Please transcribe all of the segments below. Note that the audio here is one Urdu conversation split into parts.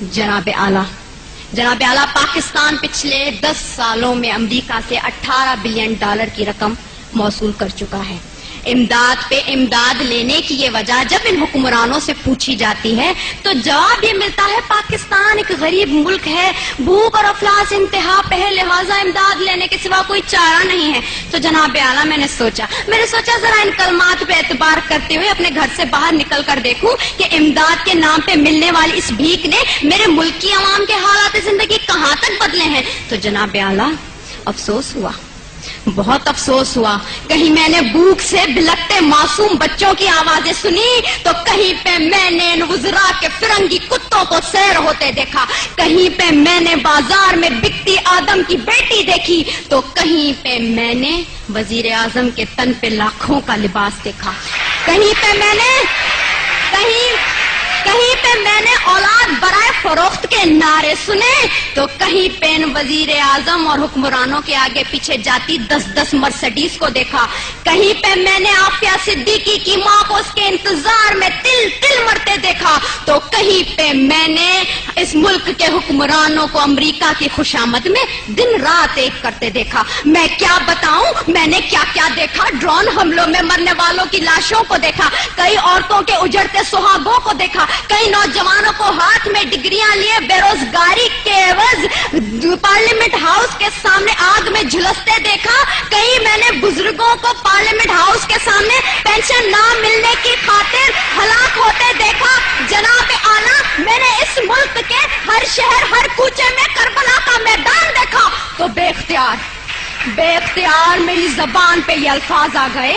جناب اعلیٰ پاکستان پچھلے 10 سالوں میں امریکہ سے $18 بلین کی رقم موصول کر چکا ہے۔ امداد پہ امداد لینے کی یہ وجہ جب ان حکمرانوں سے پوچھی جاتی ہے تو جواب یہ ملتا ہے پاکستان ایک غریب ملک ہے، بھوک اور افلاس انتہا پہ ہے، لہٰذا امداد لینے کے سوا کوئی چارہ نہیں ہے۔ تو جناب اعلیٰ میں نے سوچا ذرا ان کلمات پہ اعتبار کرتے ہوئے اپنے گھر سے باہر نکل کر دیکھوں کہ امداد کے نام پہ ملنے والی اس بھیک نے میرے ملک کی عوام کے حالات زندگی کہاں تک بدلے ہیں۔ تو جناب اعلیٰ افسوس ہوا، بہت افسوس ہوا۔ کہیں میں نے بھوک سے بلکتے معصوم بچوں کی آوازیں سنی تو کہیں پہ میں نے ان وزراء کے فرنگی کتوں کو سیر ہوتے دیکھا، کہیں پہ میں نے بازار میں بکتی آدم کی بیٹی دیکھی تو کہیں پہ میں نے وزیر اعظم کے تن پہ لاکھوں کا لباس دیکھا، کہیں پہ میں نے اولاد برائے فروخت کے نعرے سنے تو کہیں پہ وزیر اعظم اور حکمرانوں کے آگے پیچھے جاتی 10 مرسڈیز کو دیکھا، کہیں پہ میں نے عافیہ صدیقی کی ماں کو اس کے انتظار میں تل مرتے دیکھا تو کہیں پہ میں نے اس ملک کے حکمرانوں کو امریکہ کی خوشامد میں دن رات ایک کرتے دیکھا۔ میں کیا بتاؤں میں نے کیا کیا دیکھا، ڈرون حملوں میں مرنے والوں کی لاشوں کو دیکھا، کئی عورتوں کے اجڑتے سہاگوں کو دیکھا، کئی نوجوانوں کو ہاتھ میں ڈگریاں لیے بے روزگاری کے عوض پارلیمنٹ ہاؤس کے سامنے آگ میں جھلستے دیکھا، کئی میں نے بزرگوں کو پارلیمنٹ ہاؤس کے سامنے پینشن نہ ملنے کی خاطر ہلاک ہوتے دیکھا۔ جناب اعلیٰ میں نے اس ملک کے ہر شہر ہر کوچے میں کربلا کا میدان دیکھا تو بے اختیار میری زبان پہ یہ الفاظ آ گئے،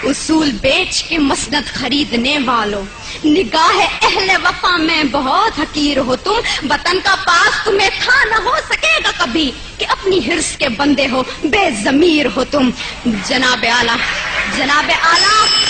اصول بیچ کے مسند خریدنے والوں، نگاہ اہل وفا میں بہت حقیر ہو تم، وطن کا پاس تمہیں تھا نہ ہو سکے گا کبھی کہ اپنی حرص کے بندے ہو، بے ضمیر ہو تم۔ جناب اعلیٰ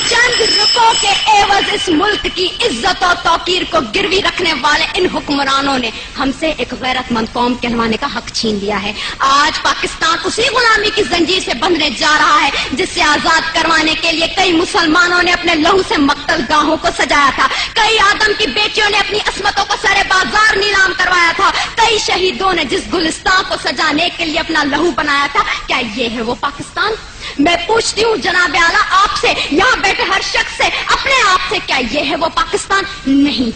چند روپوں کے عوض اس ملک کی عزت و توقیر کو گروی رکھنے والے ان حکمرانوں نے ہم سے ایک غیرت مند قوم کہلوانے کا حق چھین لیا ہے۔ آج پاکستان اسی غلامی کی زنجیر سے بندھنے جا رہا ہے جس سے آزاد کروانے کے لیے کئی مسلمانوں نے اپنے لہو سے مقتل گاہوں کو سجایا تھا، کئی آدم کی بیٹیوں نے اپنی عصمتوں کو سارے بازار نیلام کروایا تھا، کئی شہیدوں نے جس گلستان کو سجانے کے لیے اپنا لہو بنایا تھا۔ کیا یہ ہے وہ پاکستان؟ میں پوچھتی ہوں جناب اعلیٰ آپ سے، یہاں بیٹھے ہر شخص سے، اپنے آپ سے، کیا یہ ہے وہ پاکستان؟ نہیں،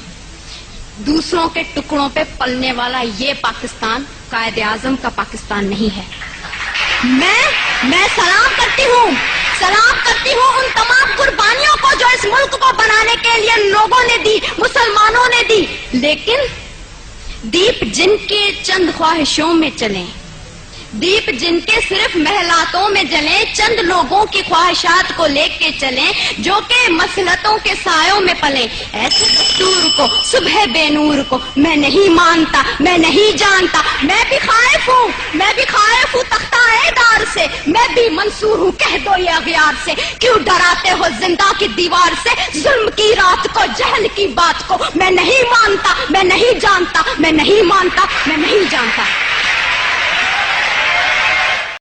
دوسروں کے ٹکڑوں پہ پلنے والا یہ پاکستان قائد اعظم کا پاکستان نہیں ہے۔ میں سلام کرتی ہوں ان تمام قربانیوں کو جو اس ملک کو بنانے کے لیے لوگوں نے دی، مسلمانوں نے دی، لیکن دیپ جن کے چند خواہشوں میں چلیں، دیپ جن کے صرف محلاتوں میں جلیں، چند لوگوں کی خواہشات کو لے کے چلیں جو کہ مصلحتوں کے سایوں میں پلیں، ایسے دستور کو، صبح بے نور کو میں نہیں مانتا، میں نہیں جانتا۔ میں بھی خائف ہوں تختہ دار سے، میں بھی منصور ہوں، کہہ دو یہ اغیار سے، کیوں ڈراتے ہو زندہ کی دیوار سے، ظلم کی رات کو، جہل کی بات کو میں نہیں مانتا، میں نہیں جانتا، میں نہیں مانتا، میں نہیں جانتا۔